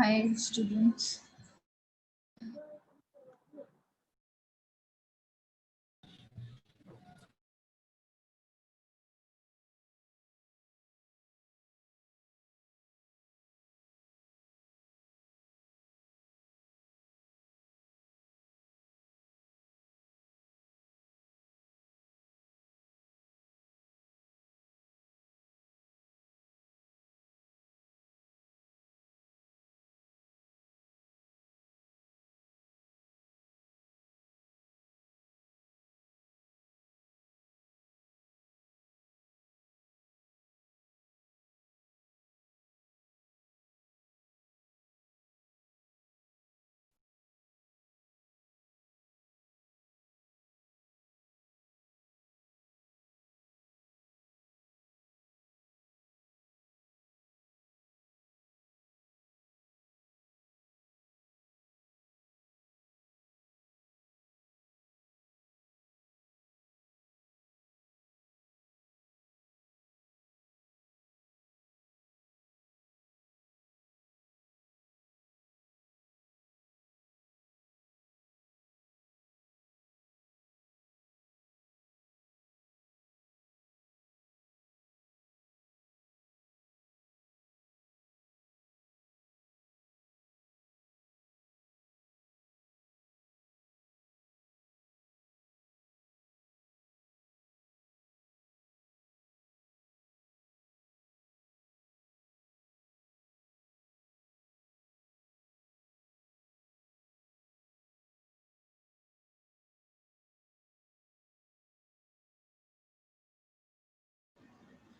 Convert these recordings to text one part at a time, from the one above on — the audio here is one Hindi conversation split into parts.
Hi students.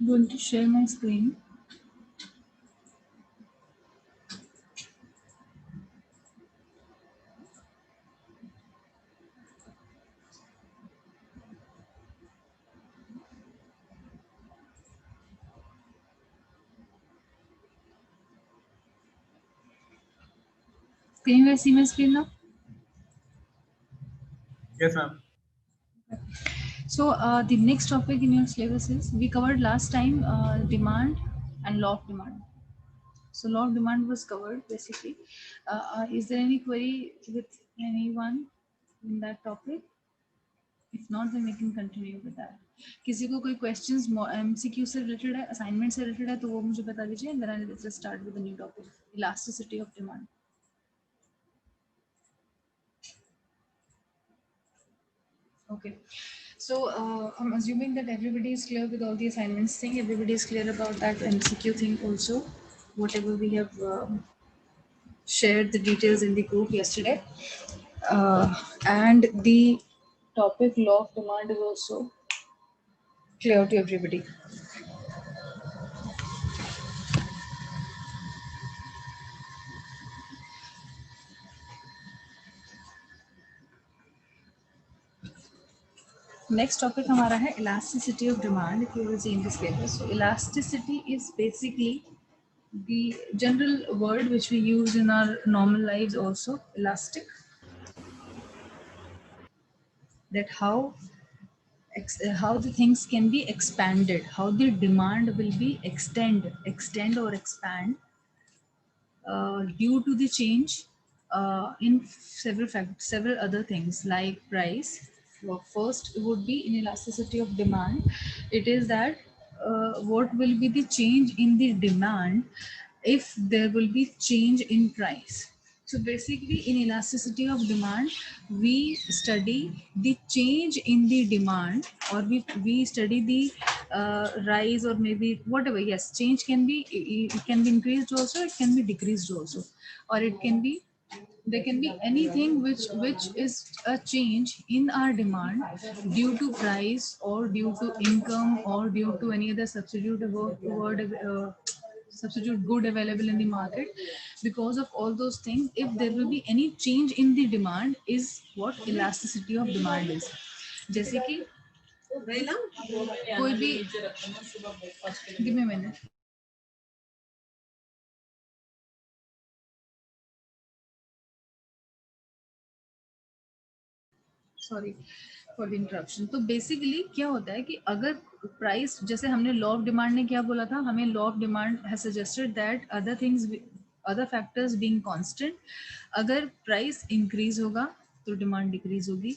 I'm going to share my screen. Can you guys see my screen now? Yes, ma'am. So the next topic in your syllabus is, we covered last time demand and law of demand. So law of demand was covered basically. Is there any query with anyone in that topic? If not, then we can continue with that. किसी को कोई questions MCQ से related है, assignment से related है, तो वो मुझे बता दीजिए, and then I'll just start with the new topic, elasticity of demand. Okay. So I'm assuming that everybody is clear with all the assignments thing. Everybody is clear about that MCQ thing also. Whatever we have shared the details in the group yesterday. And the topic law of demand is also clear to everybody. Next topic हमारा है elasticity of demand. If you will see in this paper, so elasticity is basically the general word which we use in our normal lives also, elastic. That how the things can be expanded, how the demand will be extend or expand due to the change in several other things like price. Well, first would be in elasticity of demand. It is that what will be the change in the demand if there will be change in price. So basically, in elasticity of demand, we study the change in the demand, or we study the rise, or maybe whatever. Yes, change can be, it can be increased also, it can be decreased also, or it can be, there can be anything which is a change in our demand due to price, or due to income, or due to any other substitute good available in the market. Because of all those things, if there will be any change in the demand, is what elasticity of demand is. जैसे कि कोई भी, give me a minute. Sorry for the interruption. तो बेसिकली क्या होता है कि अगर प्राइस, जैसे हमने लॉ ऑफ डिमांड ने क्या बोला था, हमें law of demand has suggested that other things other factors being constant, अगर प्राइस इंक्रीज होगा तो डिमांड डिक्रीज होगी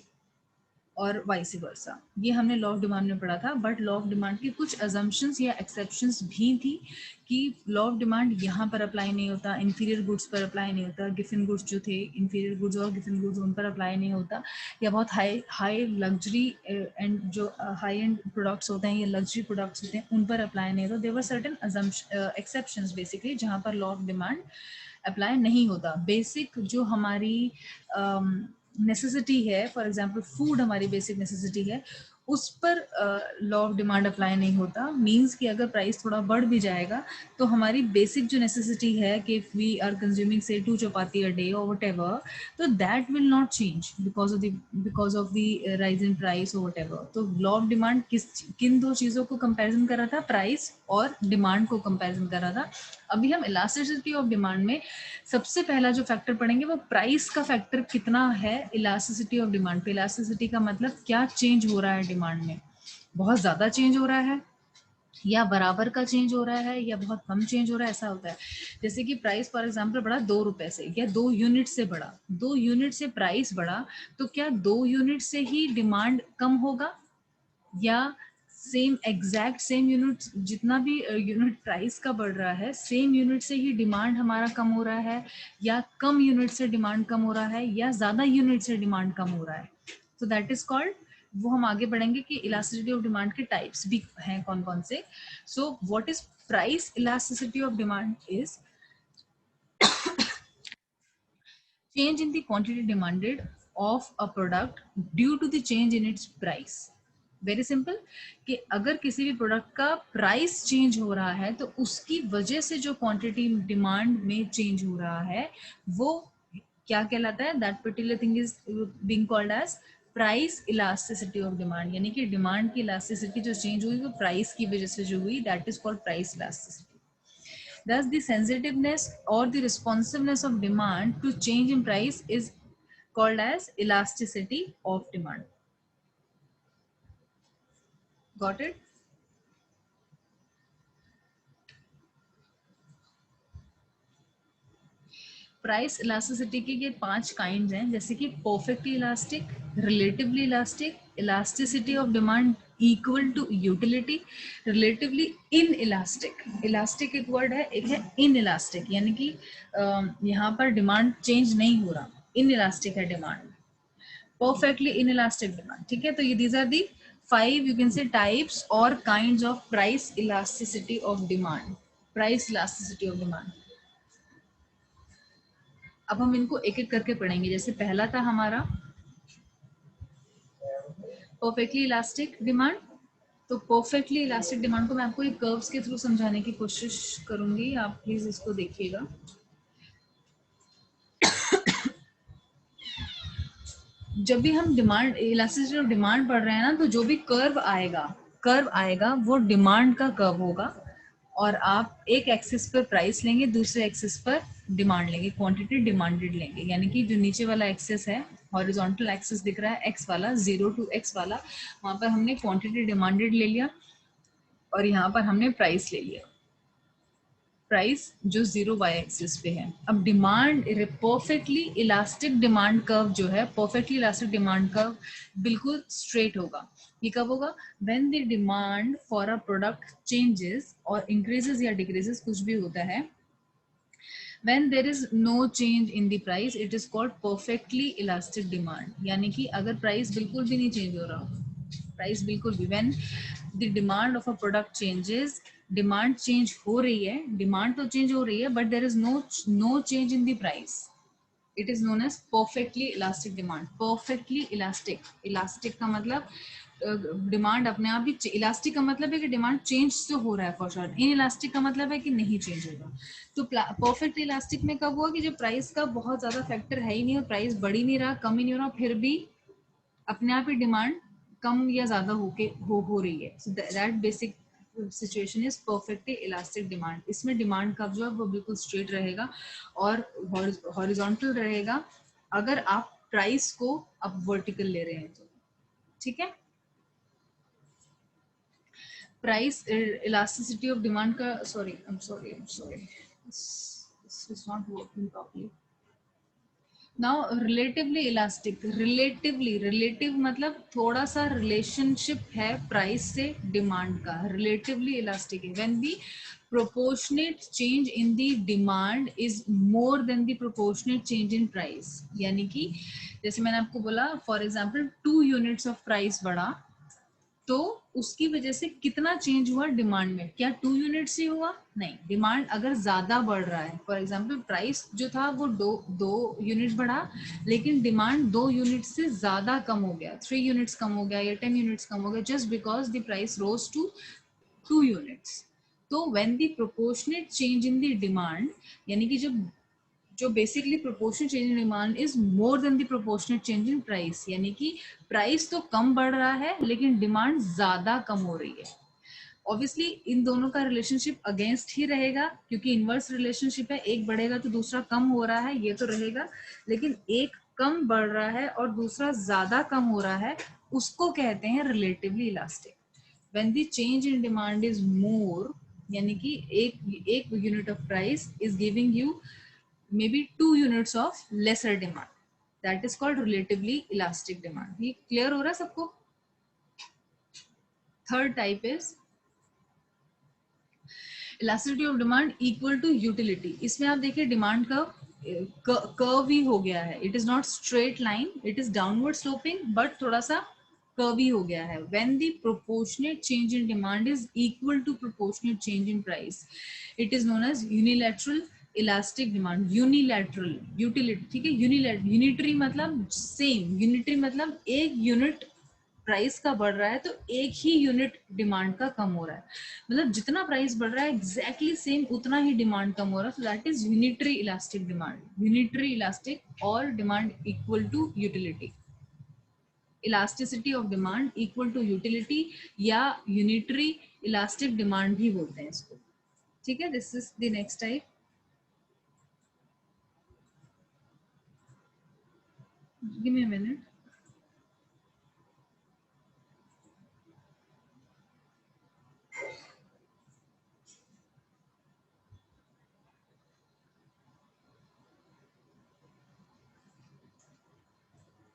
और वाइस वर्सा। ये हमने लॉ ऑफ डिमांड में पढ़ा था, बट लॉ ऑफ डिमांड की कुछ अजम्पशंस या एक्सेप्शंस भी थी कि लॉ ऑफ डिमांड यहाँ पर अप्लाई नहीं होता, इंफीरियर गुड्स पर अप्लाई नहीं होता, गिफन गुड्स जो थे इंफीरियर गुड्स और गिफन गुड्स उन पर अप्लाई नहीं होता, या बहुत हाई हाई लग्जरी एंड जो हाई एंड प्रोडक्ट्स होते हैं या लग्जरी प्रोडक्ट्स होते हैं उन पर अप्लाई नहीं होता। There were certain exceptions basically जहाँ पर लॉ ऑफ डिमांड अप्लाई नहीं होता। बेसिक जो हमारी नेसेसिटी है, फॉर एग्जांपल फूड हमारी बेसिक नेसेसिटी है, उस पर लॉ ऑफ डिमांड अप्लाई नहीं होता। मींस कि अगर प्राइस थोड़ा बढ़ भी जाएगा तो हमारी बेसिक जो नेसेसिटी है कि वी आर कंज्यूमिंग से 2 चपाती अ डे और व्हाटएवर, तो that will not change because of the rise in price और व्हाटएवर। तो लॉ ऑफ डिमांड किन दो चीज़ों को कंपैरिजन कर रहा था? प्राइस और डिमांड को कंपैरिजन कर रहा था। अभी हम इलास्टिसिटी ऑफ डिमांड में सबसे पहला जो फैक्टर पढ़ेंगे वो प्राइस का फैक्टर कितना है इलास्टिसिटी ऑफ डिमांड पे। इलास्टिसिटी का मतलब क्या चेंज हो रहा है डिमांड में, बहुत ज्यादा चेंज हो रहा है या बराबर का चेंज हो रहा है या बहुत कम चेंज हो रहा है, ऐसा होता है। जैसे कि प्राइस फॉर एग्जांपल बढ़ा 2 रुपए से या 2 यूनिट से बढ़ा, 2 यूनिट से प्राइस बढ़ा, तो क्या 2 यूनिट से ही डिमांड कम होगा या सेम एग्जैक्ट सेम यूनिट जितना भी यूनिट प्राइस का बढ़ रहा है सेम यूनिट से ही डिमांड हमारा कम हो रहा है, या कम यूनिट से डिमांड कम हो रहा है, या ज्यादा यूनिट से डिमांड कम हो रहा है? तो दैट इज कॉल्ड, वो हम आगे बढ़ेंगे कि इलास्टिसिटी ऑफ डिमांड के टाइप्स भी हैं कौन कौन से। So what is price elasticity of demand is change in the quantity demanded of a product due to the change in its price। Very simple कि अगर किसी भी प्रोडक्ट का प्राइस चेंज हो रहा है तो उसकी वजह से जो क्वांटिटी डिमांड में चेंज हो रहा है वो क्या कहलाता है? That particular thing is being called as price elasticity of demand. यानी कि डिमांड की इलास्टिसिटी जो चेंज हुई वो प्राइस की वजह से जो हुई, that is called price elasticity. Thus, the sensitiveness or the responsiveness of demand to change in price is called as elasticity of demand. Got it? Price elasticity के ये 5 काइंड्स हैं, जैसे कि perfectly elastic, relatively elastic, elasticity of demand equal to utility, relatively inelastic. Elastic एक वर्ड है, एक है इन इलास्टिक, यानी कि यहाँ पर डिमांड चेंज नहीं हो रहा, इन इलास्टिक है demand. Perfectly inelastic demand, ठीक है। तो ये these are the 5 you can say types और kinds of price elasticity of demand. Price elasticity of demand, अब हम इनको एक एक करके पढ़ेंगे। जैसे पहला था हमारा परफेक्टली इलास्टिक डिमांड। तो परफेक्टली इलास्टिक डिमांड को मैं आपको एक कर्व्स के थ्रू समझाने की कोशिश करूंगी, आप प्लीज इसको देखिएगा। जब भी हम डिमांड इलास्टिसिटी ऑफ डिमांड पढ़ रहे हैं ना, तो जो भी कर्व आएगा वो डिमांड का कर्व होगा, और आप एक एक्सिस पर प्राइस लेंगे, दूसरे एक्सिस पर डिमांड लेंगे, क्वांटिटी डिमांडेड लेंगे। यानी कि जो नीचे वाला एक्सिस है, हॉरिजॉन्टल एक्सिस दिख रहा है एक्स वाला, 0 to x वाला, वहां पर हमने क्वांटिटी डिमांडेड ले लिया और यहाँ पर हमने प्राइस ले लिया, प्राइस जो 0 y एक्सिस पे है। अब demand perfectly elastic demand curve जो है, परफेक्टली इलास्टिक डिमांड कर्व बिल्कुल स्ट्रेट होगा। ये कब होगा? When the demand for a product changes और इंक्रीजेस या डिक्रीजेस, कुछ भी होता है, when there is no change in the price, it is called perfectly elastic demand। यानी कि अगर प्राइस बिल्कुल भी नहीं चेंज हो रहा, प्राइस बिल्कुल भी, when the demand of a product changes, demand change हो रही है, डिमांड तो चेंज हो रही है, but there is no change in the price, it is known as perfectly elastic demand. Perfectly elastic, elastic का मतलब डिमांड अपने आप ही, इलास्टिक का मतलब है कि डिमांड चेंज तो हो रहा है फॉर श्योर, इन इलास्टिक का मतलब है कि नहीं चेंज होगा। तो परफेक्ट इलास्टिक में कब हुआ कि जो प्राइस का बहुत ज्यादा फैक्टर है ही नहीं और प्राइस बढ़ ही नहीं रहा, कम ही नहीं हो रहा, फिर भी अपने आप ही डिमांड कम या ज्यादा हो रही है। So that basic situation is perfectly elastic demand. इसमें डिमांड का जो है वो बिल्कुल स्ट्रेट रहेगा और हॉरिजॉन्टल रहेगा अगर आप प्राइस को अब वर्टिकल ले रहे हैं तो, ठीक है। प्राइस इलास्टिसिटी ऑफ डिमांड का, sorry I am sorry It's not working properly. Now relatively elastic, relative मतलब थोड़ा सा रिलेशनशिप है प्राइस से डिमांड का, रिलेटिवली इलास्टिक है when the proportionate change in the demand is more then the proportionate change in price. यानी कि जैसे मैंने आपको बोला for example 2 units of price बढ़ा, तो उसकी वजह से कितना चेंज हुआ डिमांड में? क्या 2 यूनिट से हुआ? नहीं, डिमांड अगर ज्यादा बढ़ रहा है, फॉर एग्जांपल प्राइस जो था वो दो यूनिट बढ़ा, लेकिन डिमांड 2 यूनिट से ज्यादा कम हो गया, 3 यूनिट्स कम हो गया या 10 यूनिट्स कम हो गया, just because the price rose to 2 units. तो when the proportionate change in the demand, यानी कि जब जो basically proportional change in demand is more than the proportional change in price, यानी कि प्राइस तो कम बढ़ रहा है लेकिन डिमांड ज्यादा कम हो रही है। ऑब्वियसली इन दोनों का रिलेशनशिप अगेंस्ट ही रहेगा, क्योंकि इनवर्स रिलेशनशिप है, एक बढ़ेगा तो दूसरा कम हो रहा है, ये तो रहेगा। लेकिन एक कम बढ़ रहा है और दूसरा ज्यादा कम हो रहा है, उसको कहते हैं relatively elastic. When the change in demand is मोर, यानी कि एक unit of price is giving you maybe 2 units of lesser demand, that is called relatively elastic demand। ये clear हो रहा है सबको? Third type is elasticity of demand equal to utility। इसमें आप देखिए डिमांड कर्व ही हो गया है, it is not straight line, it is downward sloping but थोड़ा सा कर्व ही हो गया है। When the proportionate change in demand is equal to proportionate change in price, it is known as unilateral elastic demand. Unilateral, utility, ठीक है, यूनिटरी मतलब सेम, यूनिटरी मतलब एक यूनिट प्राइस का बढ़ रहा है तो एक ही यूनिट डिमांड का कम हो रहा है, मतलब जितना प्राइस बढ़ रहा है एग्जैक्टली सेम उतना ही डिमांड कम हो रहा है। So that is unitary elastic demand, unitary elastic और demand equal to utility. Elasticity of demand equal to utility या यूनिटरी इलास्टिक डिमांड भी बोलते हैं इसको, ठीक है। This is the next type. Give me a minute.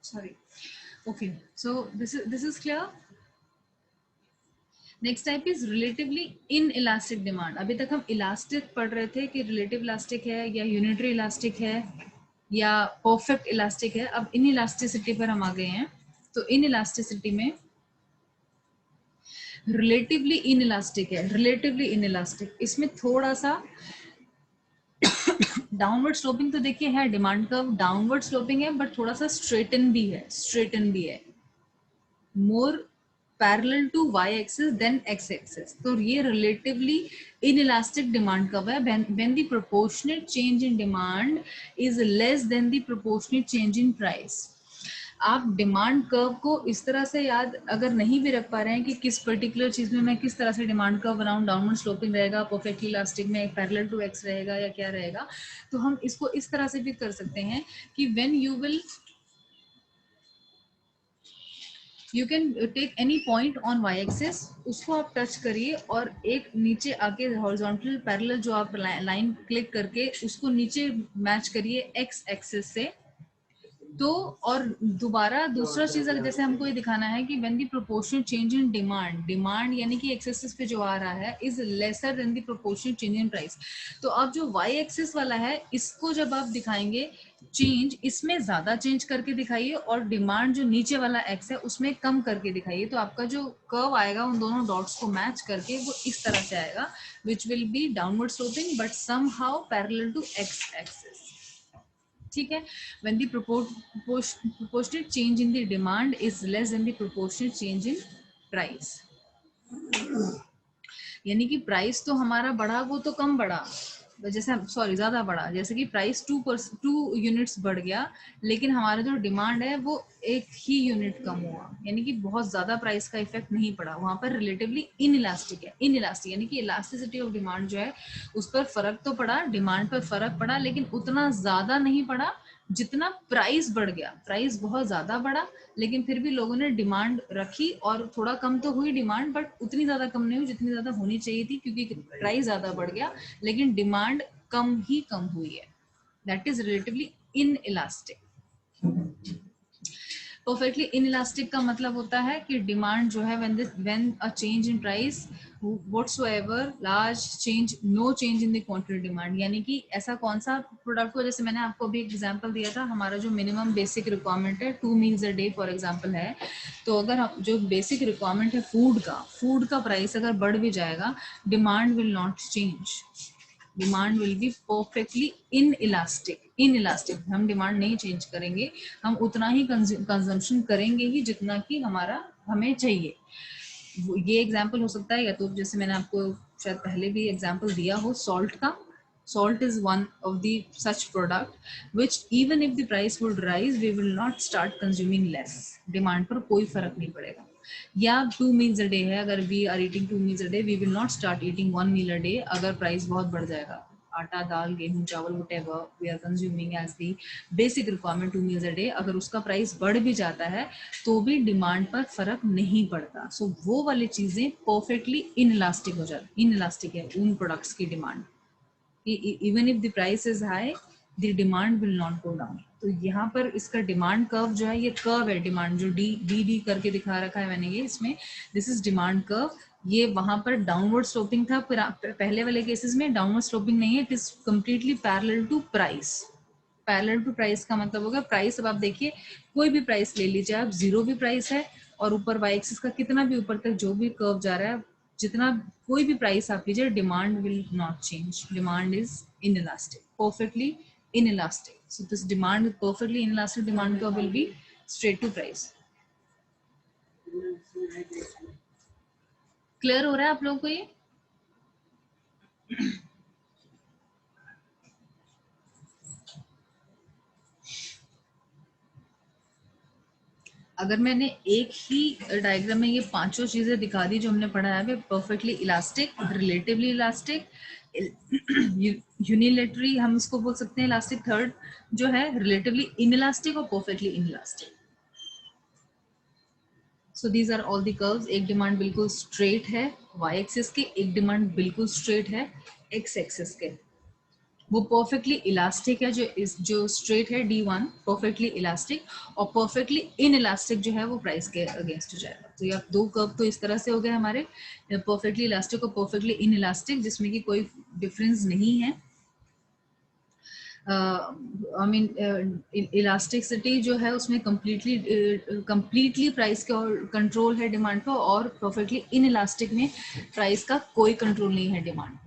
Sorry. Okay, so this is clear. Next type is relatively inelastic demand. अभी तक हम इलास्टिक पढ़ रहे थे कि रिलेटिव इलास्टिक है या यूनिटरी इलास्टिक है या परफेक्ट इलास्टिक है। अब इन इलास्टिसिटी पर हम आ गए हैं। तो इन इलास्टिसिटी में रिलेटिवली इन इलास्टिक है, रिलेटिवली इन इलास्टिक, इसमें थोड़ा सा डाउनवर्ड स्लोपिंग तो देखिए है, डिमांड कर्व डाउनवर्ड स्लोपिंग है बट थोड़ा सा स्ट्रेटन भी है, स्ट्रेटन भी है, more parallel to y axis than x axis. तो ये रिलेटिवली इनइलास्टिक डिमांड कर्व है when the proportionate change in demand is less than the proportionate change in price. आप डिमांड कर्व को इस तरह से याद अगर नहीं भी रख पा रहे हैं कि किस पर्टिकुलर चीज में मैं किस तरह से डिमांड कर्व बनाऊं, डाउनवर्ड स्लोपिंग रहेगा, परफेक्टली इलास्टिक में पैरेलल टू x रहेगा या क्या रहेगा, तो हम इसको इस तरह से भी कर सकते हैं कि when you can take any point on y axis, उसको आप टच करिए और एक नीचे आके हॉरिजॉन्टल पैरेलल जो आप लाइन क्लिक करके उसको नीचे मैच करिए x एक्सिस से। तो और दोबारा दूसरा चीज अगर जैसे हमको ये दिखाना है कि when the proportional change in demand, demand यानी कि एक्स एक्सिस पे जो आ रहा है is lesser than the proportional change in price. तो आप जो y एक्सिस वाला है इसको जब आप दिखाएंगे चेंज, इसमें ज्यादा चेंज करके दिखाइए और डिमांड जो नीचे वाला x है उसमें कम करके दिखाइए। तो आपका जो कर्व आएगा उन दोनों डॉट्स को मैच करके वो इस तरह से आएगा, which will be downward sloping but somehow parallel to x axis, ठीक है। when the proportionate change in the demand is less than the proportionate change in price, यानी कि प्राइस तो हमारा बढ़ा वो तो कम बढ़ा, जैसे सॉरी ज्यादा बढ़ा, जैसे कि प्राइस 2 यूनिट्स बढ़ गया लेकिन हमारा जो डिमांड है वो एक ही यूनिट कम हुआ, यानी कि बहुत ज्यादा प्राइस का इफेक्ट नहीं पड़ा, वहां पर रिलेटिवली इन इलास्टिक है। इन इलास्टिक यानी कि इलास्टिसिटी ऑफ डिमांड जो है उस पर फर्क तो पड़ा, डिमांड पर फर्क पड़ा लेकिन उतना ज्यादा नहीं पड़ा जितना प्राइस बढ़ गया। प्राइस बहुत ज्यादा बढ़ा लेकिन फिर भी लोगों ने डिमांड रखी और थोड़ा कम तो हुई डिमांड बट उतनी ज्यादा कम नहीं हुई जितनी ज्यादा होनी चाहिए थी, क्योंकि प्राइस ज्यादा बढ़ गया लेकिन डिमांड कम हुई है, that is relatively inelastic. Perfectly inelastic का मतलब होता है कि डिमांड जो है when a change in price whatsoever large change, no change in the quantity demand, यानी कि ऐसा कौन सा प्रोडक्ट को, जैसे मैंने आपको अभी एग्जांपल दिया था, हमारा जो मिनिमम बेसिक रिक्वायरमेंट है 2 meals a day for example है, तो अगर हम जो बेसिक रिक्वायरमेंट है फूड का प्राइस अगर बढ़ भी जाएगा, demand will not change, demand will be perfectly inelastic, हम डिमांड नहीं चेंज करेंगे, हम उतना ही कंजम्पशन करेंगे ही जितना कि हमें चाहिए। ये एग्जांपल हो सकता है, या तो जैसे मैंने आपको शायद पहले भी एग्जांपल दिया हो सॉल्ट का, salt is one of the such product which even if the price would rise we will not start consuming less, demand पर कोई फर्क नहीं पड़ेगा। या 2 meals a day है, अगर we are eating 2 meals a day we will not start eating 1 meal a day अगर प्राइस बहुत बढ़ जाएगा, आटा दाल गेहूं चावल whatever we are consuming as the basic requirement 2 meals a day, अगर उसका प्राइस बढ़ भी जाता है तो भी डिमांड पर फर्क नहीं पड़ता। सो वो वाली चीजें परफेक्टली इनइलास्टिक हो जाती, इनइलास्टिक है उन प्रोडक्ट्स की demand, even if the price is high the demand will not go down. तो यहाँ पर इसका डिमांड कर्व जो है, ये कर्व है डिमांड, जो डी करके दिखा रखा है मैंने ये इसमें, दिस इज डिमांड कर्व। ये वहां पर डाउनवर्ड स्लोपिंग था, पहले वाले केसेस में डाउनवर्ड स्लोपिंग नहीं है, it is completely parallel to price. Parallel to price का मतलब होगा प्राइस, अब आप देखिए कोई भी प्राइस ले लीजिए आप, जीरो भी प्राइस है और ऊपर वाई एक्सिस का कितना भी ऊपर तक जो भी कर्व जा रहा है, जितना कोई भी प्राइस आप लीजिए, demand will not change, demand is inelastic, perfectly inelastic. So this demand perfectly inelastic demand curve will be straight to price. Clear हो रहा है आप लोगों को ये? अगर मैंने एक ही डायग्राम में ये पांचों चीजें दिखा दी जो हमने पढ़ा है, perfectly elastic, relatively elastic, unitary हम इसको बोल सकते हैं इलास्टिक, थर्ड जो है रिलेटिवली इनइलास्टिक और perfectly inelastic. So these are all the curves. एक डिमांड बिल्कुल स्ट्रेट है y एक्सिस के, एक डिमांड बिल्कुल स्ट्रेट है x एक्सिस के, वो परफेक्टली इलास्टिक है, जो स्ट्रेट है D1 परफेक्टली इलास्टिक, और परफेक्टली इन इलास्टिक जो है वो प्राइस के अगेंस्ट हो जाएगा। तो ये दो कर्व तो इस तरह से हो गए हमारे, परफेक्टली इलास्टिक और परफेक्टली इन इलास्टिक, जिसमें कि कोई डिफरेंस नहीं है। आई मीन इलास्टिसिटी जो है उसमें कंप्लीटली प्राइस का कंट्रोल है डिमांड पर, और परफेक्टली इन इलास्टिक में प्राइस का कोई कंट्रोल नहीं है डिमांड पर।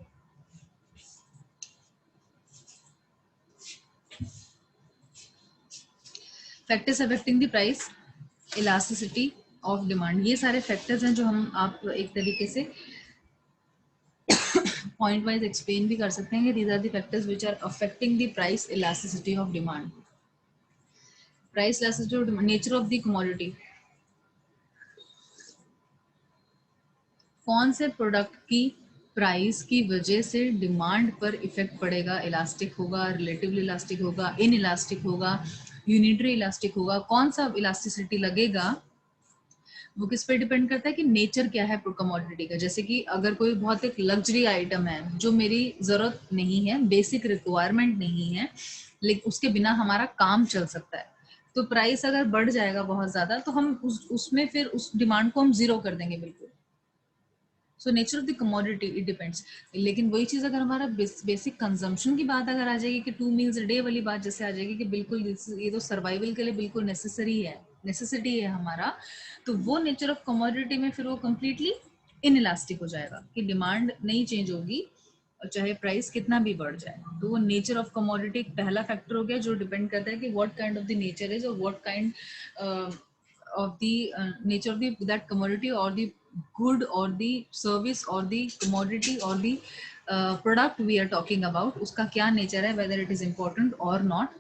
Factors affecting the price, elasticity of demand, ये सारे फैक्टर्स हैं जो हम आप एक तरीके से पॉइंट वाइज एक्सप्लेन भी कर सकते हैं कि these are the factors which are affecting the price elasticity of demand. Price elasticity of demand, nature of the commodity, कौन से प्रोडक्ट की प्राइस की वजह से डिमांड पर इफेक्ट पड़ेगा, इलास्टिक होगा, रिलेटिवली इलास्टिक होगा, इन इलास्टिक होगा, यूनिटरी इलास्टिक होगा, कौन सा इलास्टिसिटी लगेगा, वो किस पे डिपेंड करता है कि नेचर क्या है कमोडिटी का। जैसे कि अगर कोई बहुत एक लग्जरी आइटम है जो मेरी जरूरत नहीं है, बेसिक रिक्वायरमेंट नहीं है, लेकिन उसके बिना हमारा काम चल सकता है, तो प्राइस अगर बढ़ जाएगा बहुत ज्यादा तो हम उसमें फिर उस डिमांड को हम जीरो कर देंगे बिल्कुल। So nature of the commodity it depends. लेकिन वही चीज अगर हमारा बेसिक कंजम्पशन की बात अगर आ जाएगी कि 2 मील्स अ डे वाली बात जैसे आ जाएगी कि बिल्कुल ये तो सर्वाइवल के लिए बिल्कुल नेसेसरी है, नेसेसिटी है हमारा, तो वो नेचर ऑफ कमोडिटी में फिर वो कम्प्लीटली इनइलास्टिक हो जाएगा कि डिमांड नहीं चेंज होगी और चाहे प्राइस कितना भी बढ़ जाए। तो वो नेचर ऑफ कमोडिटी एक पहला फैक्टर हो गया जो डिपेंड करता है कि what kind of the nature is, और what kind of the nature of that commodity, or the good, or the service, or the commodity, or the product we are talking about, उसका क्या नेचर है, whether it is important or not,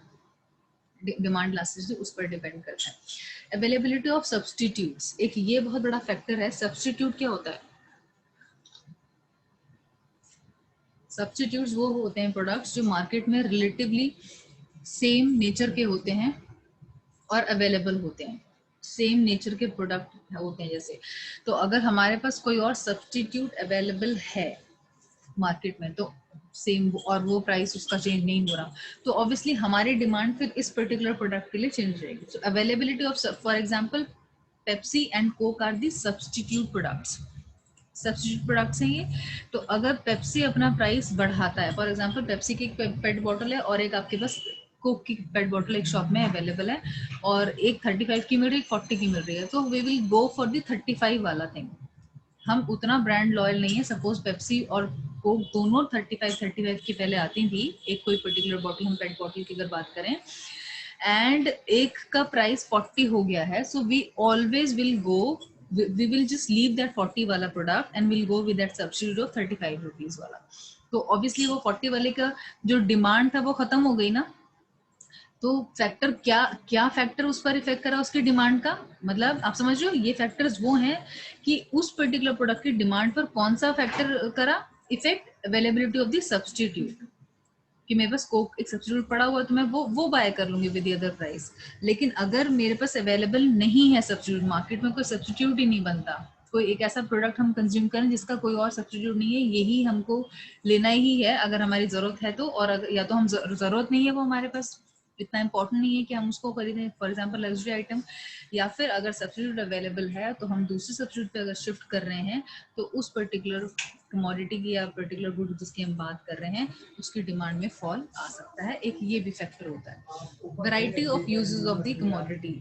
demand elasticity उस पर डिपेंड करता है। अवेलेबिलिटी ऑफ सब्सटीट्यूट्स, एक ये बहुत बड़ा फैक्टर है। सब्सटीट्यूट क्या होता है? सब्सटीट्यूट्स वो होते हैं प्रोडक्ट्स जो मार्केट में रिलेटिवली सेम नेचर के होते हैं और अवेलेबल होते हैं, सेम नेचर के प्रोडक्ट होते हैं। जैसे तो अगर हमारे पास कोई और सब्सटीट्यूट अवेलेबल है मार्केट में, तो सेम और वो प्राइस उसका चेंज नहीं हो रहा, तो ऑब्वियसली हमारी डिमांड फिर इस पर्टिकुलर प्रोडक्ट के लिए चेंज रहेगी. So availability of, for example Pepsi and Coke are the substitute products. Substitute products हैं ये. तो अगर पेप्सी अपना प्राइस बढ़ाता है, फॉर एग्जांपल पेप्सी की पेट बॉटल है और एक आपके पास कोक की पेट बॉटल एक शॉप में अवेलेबल है, और एक 35 की मिल रही है, एक 40 की मिल रही है, तो we will go for the 35 वाला थिंग. हम उतना ब्रांड लॉयल नहीं है. सपोज पेप्सी और कोक दोनों 35 की पहले आती थी, एक कोई पर्टिकुलर बॉटल, हम पेट बॉटल की अगर बात करें, एंड एक का प्राइस 40 हो गया है, so we always will go, we will just leave that 40 वाला product and we'll go with that substitute of 35 rupees वाला. तो ऑब्वियसली वो 40 वाले का जो डिमांड था वो खत्म हो गई ना. तो फैक्टर क्या क्या फैक्टर उस पर इफेक्ट करा उसकी डिमांड का, मतलब आप समझ रहे हो, ये फैक्टर्स वो हैं कि उस पर्टिकुलर प्रोडक्ट की डिमांड पर कौन सा फैक्टर करा effect. Availability of the substitute, कि मेरे पास कोक एक सब्स्टिट्यूट पड़ा हुआ तो मैं वो बाय कर लूंगी विद द अदर प्राइस. लेकिन अगर मेरे पास अवेलेबल नहीं है सब्स्टिट्यूट, मार्केट में कोई सब्स्टिट्यूट ही नहीं बनता, कोई एक ऐसा प्रोडक्ट हम कंज्यूम करें जिसका कोई और सब्स्टिट्यूट नहीं है, यही हमको लेना ही है अगर हमारी जरूरत है तो, और अगर या तो हम जरूरत नहीं है, वो हमारे पास इतना इंपॉर्टेंट नहीं है कि हम उसको खरीदें, फॉर एग्जांपल लग्जरी आइटम, या फिर अगर सब्स्टिट्यूट अवेलेबल है तो हम दूसरे सब्स्टिट्यूट पे अगर शिफ्ट कर रहे हैं तो उस पर्टिकुलर कमोडिटी की या पर्टिकुलर गुड जिसकी हम बात कर रहे हैं उसकी डिमांड में फॉल आ सकता है. एक ये भी फैक्टर होता है. Variety of uses of the commodity,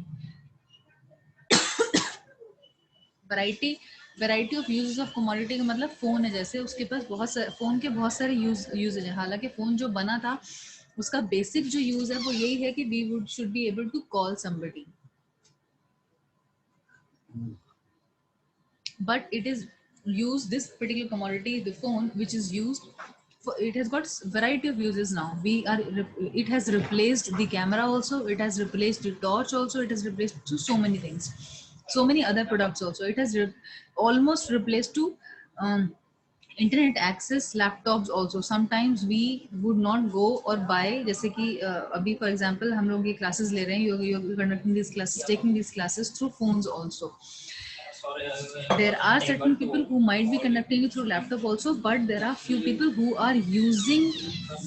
variety of uses of commodity का मतलब फोन है, जैसे उसके पास बहुत सारे फोन के बहुत सारे यूजेज है. हालांकि फोन जो बना था उसका बेसिक जो यूज है वो यही है कि we would should be able to call somebody, but it is used, this particular commodity, the phone, which is used for, it has got variety of uses now. It has replaced the camera also, it has replaced the torch also, it has replaced to so many things, so many other products also. It has almost replaced to internet access, laptops also. Sometimes we would not go or buy, जैसे कि अभी for example हम लोग ये classes ले रहे हैं, you're conducting these classes, taking these classes through phones also. There are certain people who might be conducting it through laptop also, but there are few people who are using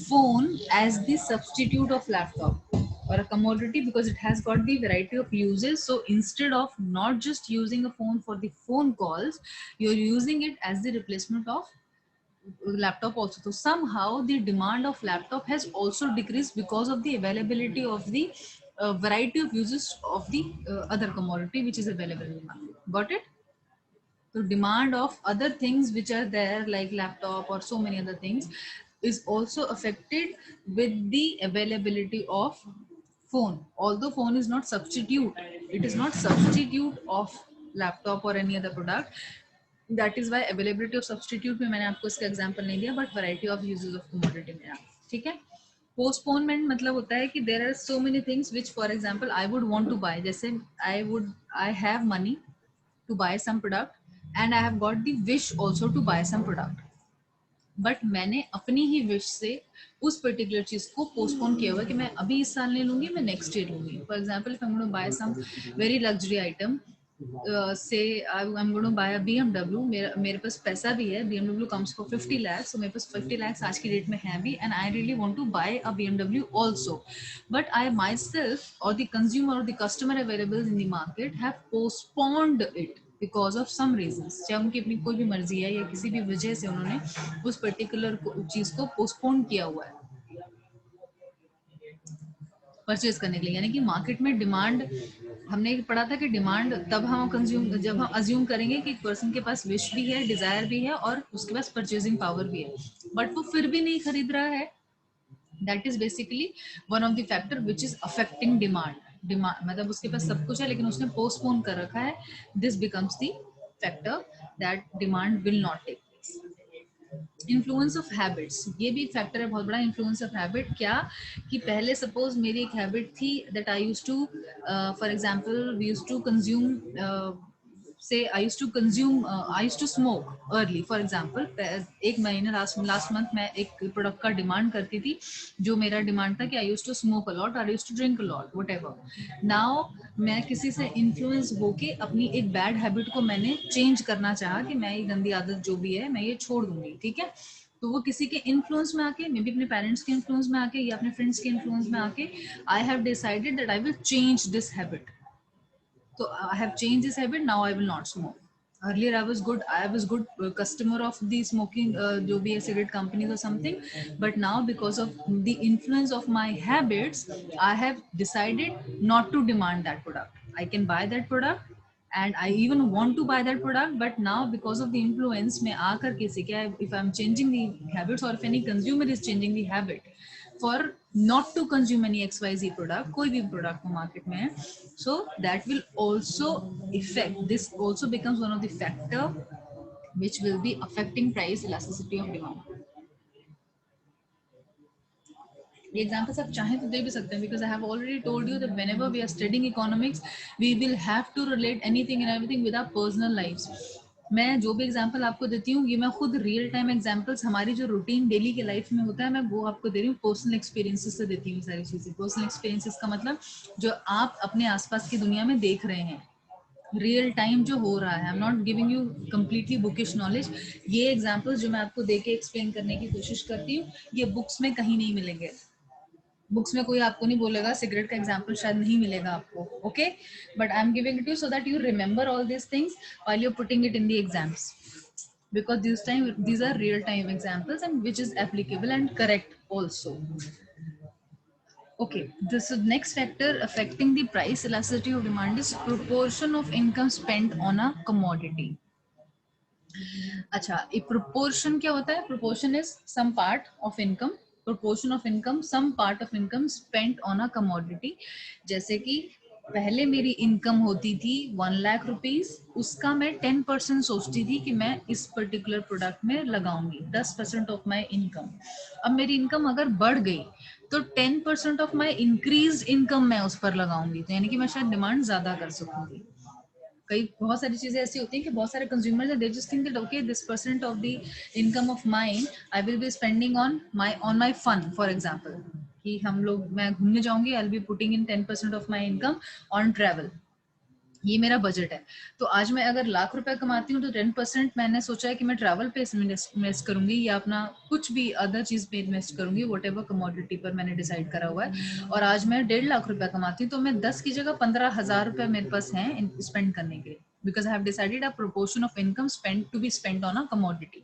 phone as the substitute of laptop or a commodity because it has got the variety of uses. So instead of not just using a phone for the phone calls, you're using it as the replacement of laptop also. So somehow the demand of laptop has also decreased because of the availability of the variety of uses of the other commodity which is available in the market. Got it? So demand of other things which are there like laptop or so many other things is also affected with the availability of phone. Although phone is not substitute, it is not substitute of laptop or any other product. That is why availability of substitute में मैंने आपको इसका example नहीं दिया, but variety of uses of commodity में. ठीक है. Postponement मतलब होता है कि there are so many things which, for example, I would want to buy. जैसे I have money to buy some product and I have got the wish also to buy some product, but मैंने अपनी ही विश से उस पर्टिकुलर चीज को पोस्टपोन किया हुआ कि मैं अभी इस साल नहीं लूंगी, मैं नेक्स्ट ईयर लूंगी. For example if I am going to buy some very luxury item, say I am going to buy a BMW, मेरे पास पैसा भी है, BMW comes for 50 lakhs, so मेरे पास 50 lakhs आज की डेट में है भी, and I really want to buy a BMW also, but I myself or the consumer or the customer available in the market have postponed it because of some reasons. चाहे उनकी अपनी कोई भी मर्जी है या किसी भी वजह से उन्होंने उस पर्टिकुलर चीज को पोस्टपोन किया हुआ है परचेज करने के लिए. यानी कि मार्केट में डिमांड, हमने पढ़ा था कि डिमांड तब हम कंज्यूम, जब हम अज्यूम करेंगे कि एक पर्सन के पास विश भी है, डिजायर भी है और उसके पास परचेजिंग पावर भी है, बट वो फिर भी नहीं खरीद रहा है. That is basically one of the factor which is affecting demand. मतलब उसके पास सब कुछ है लेकिन उसने पोस्टपोन कर रखा है. This becomes the factor that demand will not take. Influence of habits, ये भी एक फैक्टर है बहुत बड़ा. इन्फ्लुएंस ऑफ हैबिट क्या, कि पहले सपोज मेरी एक हैबिट थी that I used to, for example we used to consume, say I used to consume, I used to smoke early, for example. एक महीने लास्ट मंथ मैं एक प्रोडक्ट का डिमांड करती थी, जो मेरा डिमांड था कि I used to smoke a lot, I used to drink a lot, whatever. Now मैं किसी से इन्फ्लुएंस होके अपनी एक बैड हैबिट को मैंने चेंज करना चाहा कि मैं ये गंदी आदत जो भी है मैं ये छोड़ दूंगी. ठीक है. तो वो किसी के इन्फ्लुएंस में आके, मे बी अपने पेरेंट्स के इन्फ्लुएंस में आके या अपने फ्रेंड्स के इन्फ्लुएंस में आके, आई have decided that I will change this habit. So I have changed this habit. Now I will not smoke. Earlier I was good. I was good customer of the smoking, जो भी है cigarette companies or something. But now because of the influence of my habits, I have decided not to demand that product. I can buy that product, and I even want to buy that product. But now because of the influence, में आकर के से क्या, if I'm changing the habits or if any consumer is changing the habit for not to consume any XYZ product, कोई भी product को market में है, so that will also affect, this also becomes one of the factor which will be affecting price elasticity of demand. The examples आप चाहें तो दे भी सकते हैं, because I have already told you that whenever we are studying economics, we will have to relate anything and everything with our personal lives. मैं जो भी एग्जांपल आपको देती हूँ, ये मैं खुद रियल टाइम एग्जांपल्स हमारी जो रूटीन डेली के लाइफ में होता है, मैं वो आपको दे रही हूँ, पर्सनल एक्सपीरियंसेस से देती हूँ सारी चीजें. पर्सनल एक्सपीरियंसेस का मतलब जो आप अपने आसपास की दुनिया में देख रहे हैं, रियल टाइम जो हो रहा है. I am not giving you completely bookish knowledge. ये एग्जांपल्स जो मैं आपको देके एक्सप्लेन करने की कोशिश करती हूँ, ये बुक्स में कहीं नहीं मिलेंगे. बुक्स में कोई आपको नहीं बोलेगा, सिगरेट का एग्जांपल शायद नहीं मिलेगा आपको, okay, but I am giving it you so that you remember all this things while you are putting it in the exams, because these are real time examples and which is applicable and correct also. Okay, this is next factor affecting the price elasticity of demand is proportion of income spent on a commodity. अच्छा, एक proportion क्या होता है? Proportion is some part of income, proportion of income, some part of income spent on a commodity. जैसे कि पहले मेरी इनकम होती थी 1 लाख रुपीस, उसका मैं 10% सोचती थी कि मैं इस पर्टिकुलर प्रोडक्ट में लगाऊंगी, 10% ऑफ माई इनकम. अब मेरी इनकम अगर बढ़ गई तो 10% ऑफ माई इंक्रीज इनकम मैं उस पर लगाऊंगी, तो यानी कि मैं शायद डिमांड ज्यादा कर सकूंगी. कई बहुत सारी चीजें ऐसी होती हैं कि बहुत सारे कंज्यूमर्स हैं, they just think that okay this percent of the income of mine I will be spending on my fun. For example कि हम लोग, मैं घूमने जाऊंगी, I will be putting in 10% of my income on travel, ये मेरा बजट है. तो आज मैं अगर लाख रुपए कमाती हूँ तो 10% मैंने सोचा है कि मैं ट्रैवल पे इन्वेस्ट करूंगी या अपना कुछ भी अदर चीज पे इन्वेस्ट करूंगी, वट एवर कमोडिटी पर मैंने डिसाइड करा हुआ है. और आज मैं 1.5 लाख रुपए कमाती हूँ तो मैं 10 की जगह 15,000 रुपए मेरे पास है स्पेंड करने के लिए, because I have decided a proportion of income spend to be spend on a commodity.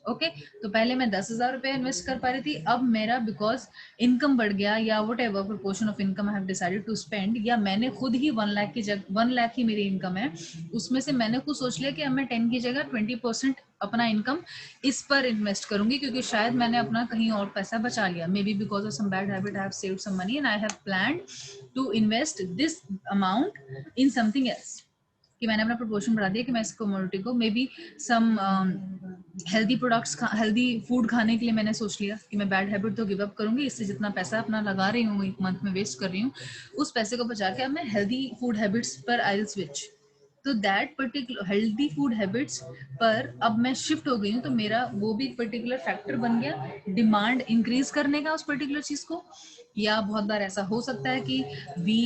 Okay, तो पहले मैं 10,000 रुपए इन्वेस्ट कर पा रही थी, अब मेरा बिकॉज इनकम बढ़ गया या whatever proportion of income I have decided to spend, या मैंने खुद ही 1 लाख की जगह, 1 लाख ही मेरी इनकम है, उसमें से मैंने खुद सोच लिया कि अब मैं 10 की जगह 20% अपना इनकम इस पर इन्वेस्ट करूंगी, क्योंकि शायद मैंने अपना कहीं और पैसा बचा लिया, maybe because of some bad habit I have saved some money and I have planned to invest this amount in something else, कि मैंने अपना प्रोपोर्शन बढ़ा दिया कि मैं इस कमोडिटी को maybe some healthy products, healthy food खाने के लिए मैंने सोच लिया कि मैं बैड हैबिट तो गिव अप करूंगी, इससे जितना पैसा अपना लगा रही हूँ एक मंथ में वेस्ट कर रही हूँ, उस पैसे को बचा के अब मैं हेल्दी फूड हैबिट्स पर आई विल स्विच. तो that particular healthy food habits पर अब मैं शिफ्ट हो गई हूँ, तो मेरा वो भी पर्टिकुलर फैक्टर बन गया डिमांड इंक्रीज करने का उस पर्टिकुलर चीज को. या बहुत बार ऐसा हो सकता है कि वी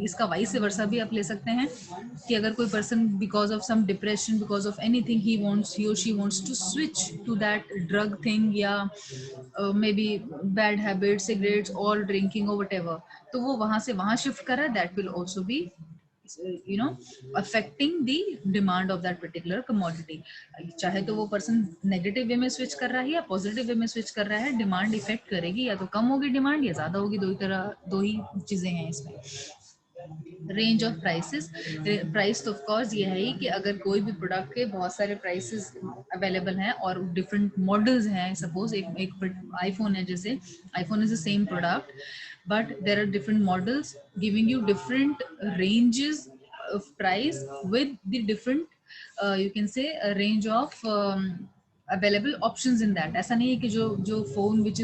इसका वाइस वर्सा भी आप ले सकते हैं कि अगर कोई person because of some depression, because of anything ही और she wants to switch to that drug thing या may be bad habit, cigarettes और ड्रिंकिंग और व्हाटएवर, तो वो वहां से वहां शिफ्ट कर रहा है, that will also be affecting the demand of that particular commodity. चाहे तो वो पर्सन नेगेटिव वे में स्विच कर रहा है या पॉजिटिव वे में स्विच कर रहा है, डिमांड इफेक्ट करेगी, या तो कम होगी डिमांड या ज्यादा होगी, दो ही चीजें हैं इसमें. रेंज ऑफ प्राइसेस, प्राइस तो ऑफ कोर्स ये है ही कि अगर कोई भी प्रोडक्ट के बहुत सारे प्राइसेस अवेलेबल हैं और डिफरेंट मॉडल्स हैं, सपोज एक आईफोन है, जैसे iPhone is the same product but there are different models giving you different ranges of price with the different you can say a range of available options in that. ऐसा नहीं है कि जो phone which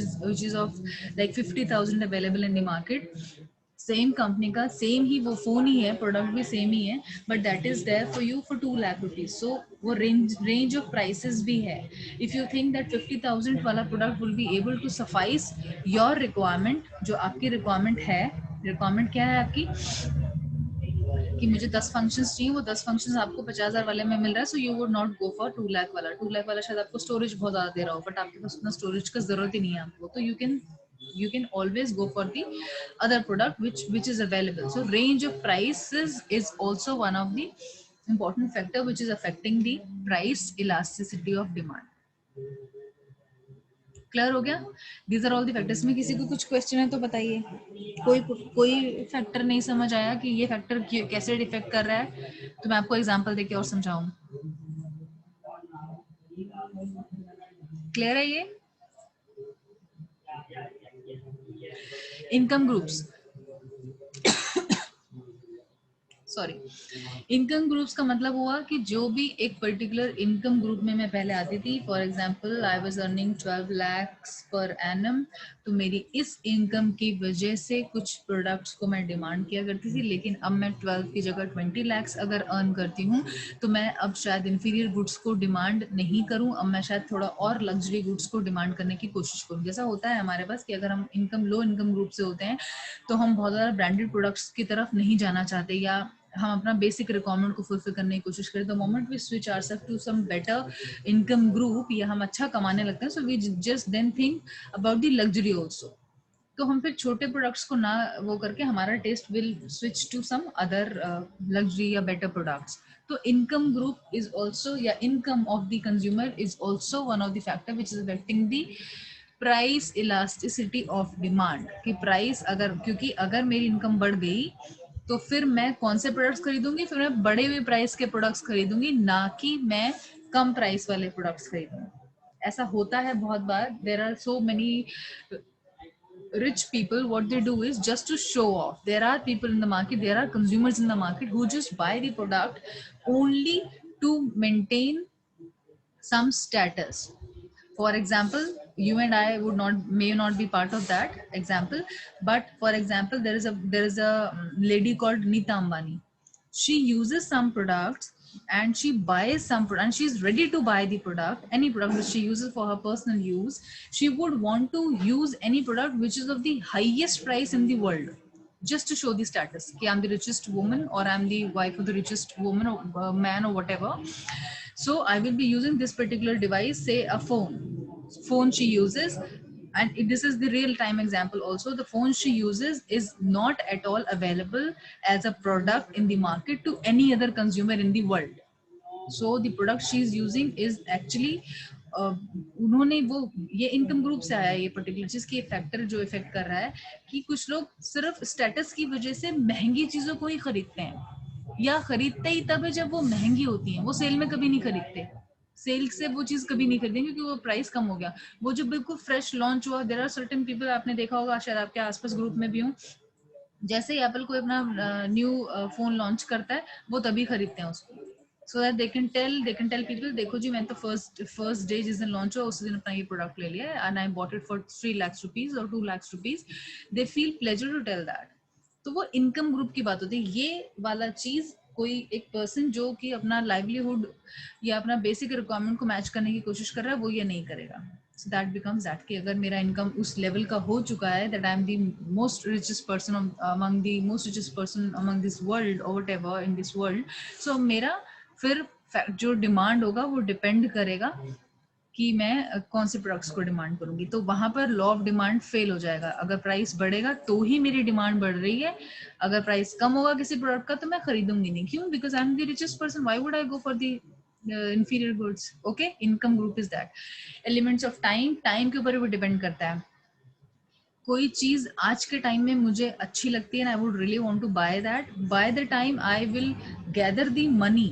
is of like 50,000 available in the market, same company का सेम ही वो फोन ही है, प्रोडक्ट भी सेम ही है, but that is there for you for 2 lakh rupees. So वो रेंज ऑफ प्राइसेस भी है. इफ यू थिंक दैट 50,000 वाला product will be able to suffice your requirement, जो आपकी रिक्वायरमेंट है, रिक्वायरमेंट क्या है आपकी, कि मुझे 10 फंक्शंस चाहिए, वो 10 फंक्शंस आपको 50,000 वाले में मिल रहा है, so you would not go for 2 lakh वाला। 2 लाख वाला शायद आपको स्टोरेज बहुत ज्यादा दे रहा हो, बट आपके पास उतना स्टोरेज का जरूरत ही नहीं है आपको, तो you can always go for the other product which is available. So range of prices is also one of the important factor which is affecting the price elasticity of demand. Clear हो गया? These are all the factors. में किसी को कुछ क्वेश्चन है तो बताइए। कोई फैक्टर नहीं समझ आया कि ये फैक्टर कैसे डिफेक्ट कर रहा है, तो मैं आपको एग्जांपल देके और समझाऊं। क्लियर है ये? Income groups, sorry, income groups का मतलब हुआ कि जो भी एक पर्टिकुलर इनकम ग्रुप में मैं पहले आती थी, for example I was earning 12 lakhs per annum, तो मेरी इस इनकम की वजह से कुछ प्रोडक्ट्स को मैं डिमांड किया करती थी, लेकिन अब मैं 12 की जगह 20 lakhs अगर अर्न करती हूँ तो मैं अब शायद इंफीरियर गुड्स को डिमांड नहीं करूँ, अब मैं शायद थोड़ा और लग्जरी गुड्स को डिमांड करने की कोशिश करूँ। जैसा होता है हमारे पास कि अगर हम लो इनकम ग्रुप से होते हैं तो हम बहुत ज़्यादा ब्रांडेड प्रोडक्ट्स की तरफ नहीं जाना चाहते, या हम अपना बेसिक रिक्वायरमेंट को फुलफिल करने की कोशिश करें। The moment we switch ourself to some better income group, या हम अच्छा कमाने लगते हैं, so we just then think about the luxury also, तो हम फिर छोटे प्रोडक्ट्स को ना वो करके हमारा taste will switch to some other luxury या बेटर प्रोडक्ट्स। तो इनकम ग्रुप इज ऑल्सो, या income of the consumer is also one of the factor which is affecting the price elasticity of demand. कि प्राइस अगर, क्योंकि अगर मेरी इनकम बढ़ गई तो फिर मैं कौन से प्रोडक्ट्स खरीदूंगी, फिर मैं बड़े हुए प्राइस के प्रोडक्ट्स खरीदूंगी, ना कि मैं कम प्राइस वाले प्रोडक्ट्स खरीदूंगी। ऐसा होता है बहुत बार। There are so many rich people, what they do is just to show off. There are people in the market, there are consumers in the market who just buy the product only to maintain some status. For example, you and I would not, may not be part of that example, but for example, there is a lady called Neeta Ambani. She uses some products and she buys some product, and she's ready to buy the product, any product which she uses for her personal use. She would want to use any product which is of the highest price in the world, just to show the status कि I'm the richest woman, or I'm the wife of the richest woman or man or whatever. So I will be using this particular device, say a phone she uses, and this is the real time example also. The phone she uses is not at all available as a product in the market to any other consumer in the world. So the product she is using is actually उन्होंने वो, ये इनकम ग्रुप से आया ये पर्टिकुलर चीज की फैक्टर जो इफेक्ट कर रहा है कि कुछ लोग सिर्फ स्टेटस की वजह से महंगी चीजों को ही खरीदते हैं, या खरीदते ही तब है जब वो महंगी होती हैं, वो सेल में कभी नहीं खरीदते। सेल से वो चीज कभी नहीं खरीदेंगे क्योंकि वो प्राइस कम हो गया। वो जो बिल्कुल फ्रेश लॉन्च हुआ, देयर आर सर्टेन पीपल, आपने देखा होगा शायद आपके आसपास ग्रुप में भी हूँ, जैसे ही एप्पल कोई अपना न्यू फोन लॉन्च करता है वो तभी खरीदते हैं उसको, so that they can tell people, देखो जी मैंने तो फर्स्ट डे जिस दिन लॉन्च हुआ उस दिन अपना ये प्रोडक्ट ले लिया and I bought it for 3 lakhs rupees और 2 lakhs rupees. They feel pleasure to tell that. तो वो इनकम ग्रुप की बात होती है। ये वाला चीज कोई एक पर्सन जो कि अपना लाइवलीहुड या अपना बेसिक रिक्वायरमेंट को मैच करने की कोशिश कर रहा है वो ये नहीं करेगा। So that becomes that कि अगर मेरा इनकम उस लेवल का हो चुका है that I am the most richest person among the most richest person among this world or whatever in this world, so मेरा फिर जो डिमांड होगा वो डिपेंड करेगा कि मैं कौन से प्रोडक्ट्स को डिमांड करूंगी। तो वहां पर लॉ ऑफ डिमांड फेल हो जाएगा। अगर प्राइस बढ़ेगा तो ही मेरी डिमांड बढ़ रही है, अगर प्राइस कम होगा किसी प्रोडक्ट का तो मैं खरीदूंगी नहीं। क्यों? Because I am the richest person, why would I go for the inferior goods. Okay, income group is that. Elements of time के ऊपर भी डिपेंड करता है। कोई चीज आज के टाइम में मुझे अच्छी लगती है, I would really want to buy that, by the time I will gather the money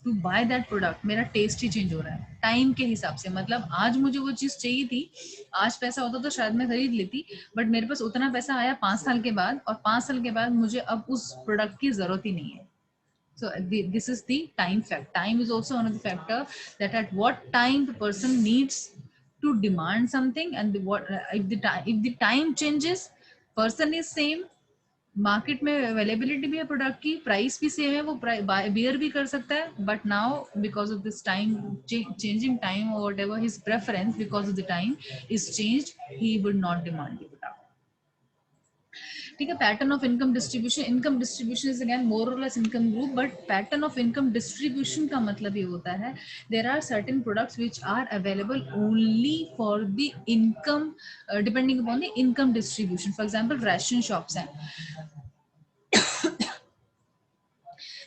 to buy that product, मेरा टेस्ट ही चेंज हो रहा है टाइम के हिसाब से। मतलब आज मुझे वो चीज चाहिए थी, आज पैसा होता तो शायद मैं खरीद लेती, बट मेरे पास उतना पैसा आया 5 साल के बाद, और 5 साल के बाद मुझे अब उस प्रोडक्ट की जरूरत ही नहीं है। So this is the time fact. Time is also another factor, that at what time the person needs to demand something, and if the time changes, person is same, market में अवेलेबिलिटी भी है प्रोडक्ट की, प्राइस भी सेम है, वो बियर भी कर सकता है, but now because of this time changing time और whatever his preference, because of the time is changed, he would not demand the product. ठीक है. Pattern of income distribution is again more और less income group, but pattern of income distribution का मतलब ये होता है there are certain products which are available only for the income, depending upon the income distribution. For example ration shops हैं.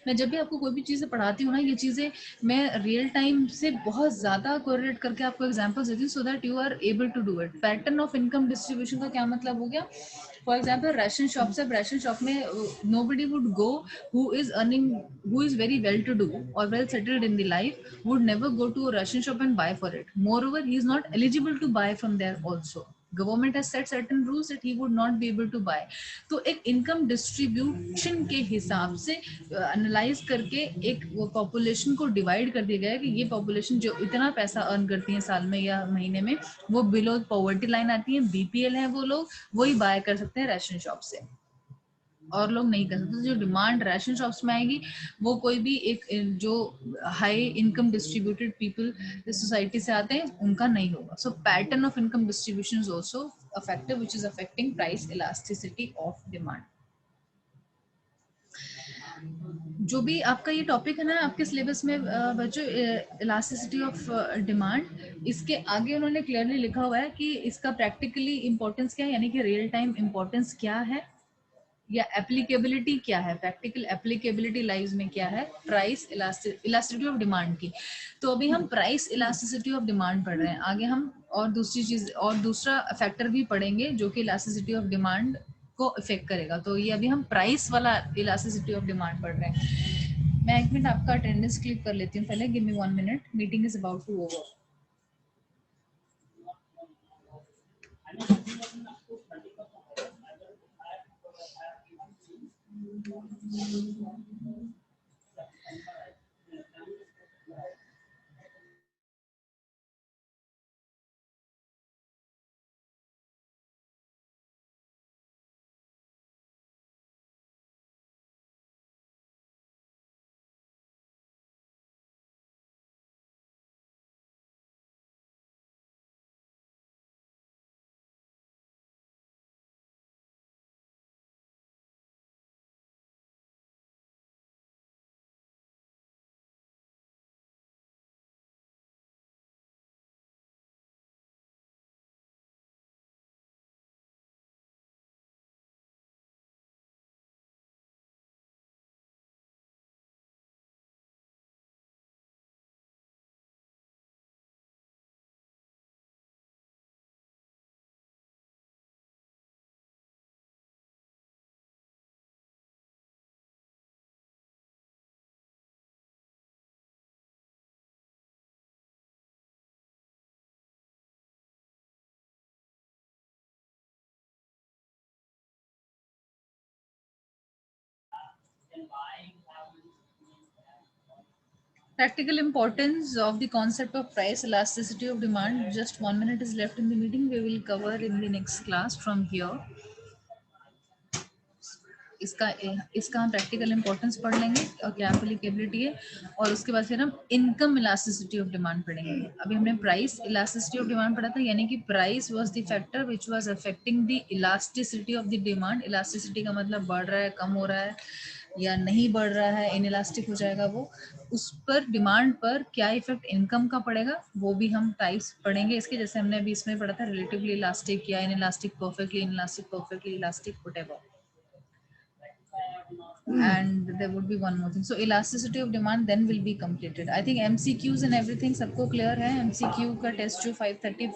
मैं जब भी आपको कोई भी चीज़ें पढ़ाती हूँ ना, ये चीज़ें मैं रियल टाइम से बहुत ज़्यादा कोरिलेट करके आपको एग्जांपल्स देती हूँ, so that you are able to do it. Pattern of income distribution का क्या मतलब हो गया? फॉर एग्जाम्पल राशन शॉप से, राशन शॉप में nobody would go who is earning, who is very well to do or well settled in the life would never go to a ration shop and buy for it. Moreover, he is not eligible to buy from there also. Government has set certain rules that he would not be able to buy. तो एक इनकम डिस्ट्रीब्यूशन के हिसाब से एनालाइज करके एक वो पॉपुलेशन को डिवाइड कर दिया गया है कि ये पॉपुलेशन जो इतना पैसा अर्न करती है साल में या महीने में, वो बिलो पॉवर्टी लाइन आती है, बीपीएल है, वो लोग वही बाय कर सकते हैं राशन शॉप से, और लोग नहीं कर सकते. जो डिमांड राशन शॉप्स में आएगी वो कोई भी एक जो high income distributed people society से आते हैं उनका नहीं होगा. So pattern of income distribution is also a factor which is affecting price elasticity of demand. जो भी आपका ये टॉपिक है ना आपके सिलेबस में बच्चों, इलास्टिसिटी ऑफ डिमांड, इसके आगे उन्होंने क्लियरली लिखा हुआ है कि इसका प्रैक्टिकली इंपॉर्टेंस क्या है, यानी कि रियल टाइम इंपॉर्टेंस क्या है या एप्लीकेबिलिटी क्या है, प्रैक्टिकल एप्लीकेबिलिटी लाइव्स में क्या है प्राइस इलास्टिसिटी ऑफ डिमांड की. तो अभी हम प्राइस इलास्टिसिटी ऑफ डिमांड पढ़ रहे हैं. आगे हम और दूसरी चीज और दूसरा फैक्टर भी पढ़ेंगे जो कि इलास्टिसिटी ऑफ डिमांड को इफेक्ट करेगा. तो ये अभी हम प्राइस वाला इलास्टिसिटी ऑफ डिमांड पढ़ रहे हैं. मैं एक मिनट आपका अटेंडेंस क्लिक कर लेती हूँ पहले. Give me 1 minute. Meeting is about to over. Practical importance of the concept of price elasticity of demand. Just 1 minute is left in the meeting. We will cover in the next class from here. इसका इसका हम प्रैक्टिकल इंपॉर्टेंस पढ़ लेंगे और क्या एप्लीकेबिलिटी है, और उसके बाद फिर हम इनकम इलास्टिसिटी ऑफ डिमांड पढ़ेंगे. अभी हमने प्राइस इलास्टिसिटी ऑफ डिमांड पढ़ा था, यानी कि price was the factor which was affecting the elasticity of the demand. Elasticity का मतलब बढ़ रहा है, कम हो रहा है या नहीं बढ़ रहा है, इनइलास्टिक हो जाएगा वो. उस पर डिमांड पर क्या इफेक्ट इनकम का पड़ेगा वो भी हम टाइप्स पढ़ेंगे इसके. जैसे हमने अभी इसमें पढ़ा था रिलेटिवली इलास्टिक या inelastic, perfectly inelastic, perfectly elastic, whatever. And there would be one more thing. So elasticity of demand then will be completed. I think MCQs and everything सबको clear है. MCQ का test जो 5:30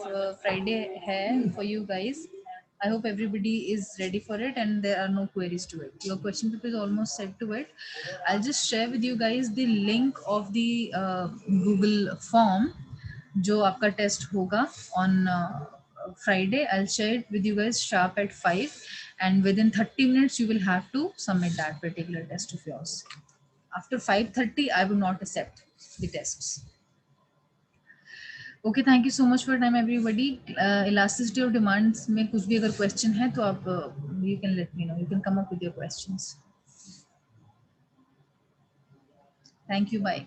Friday है for you guys. I hope everybody is ready for it and there are no queries to it. Your question paper is almost set to it. I'll just share with you guys the link of the Google form जो आपका टेस्ट होगा on Friday. I'll share it with you guys sharp at 5, and within 30 minutes you will have to submit that particular test of yours. After 5:30 I will not accept the tests. Okay, thank you so much for your time everybody. Elasticity of demands में कुछ भी अगर question है तो आप you can let me know. You can come up with your questions. Thank you. Bye.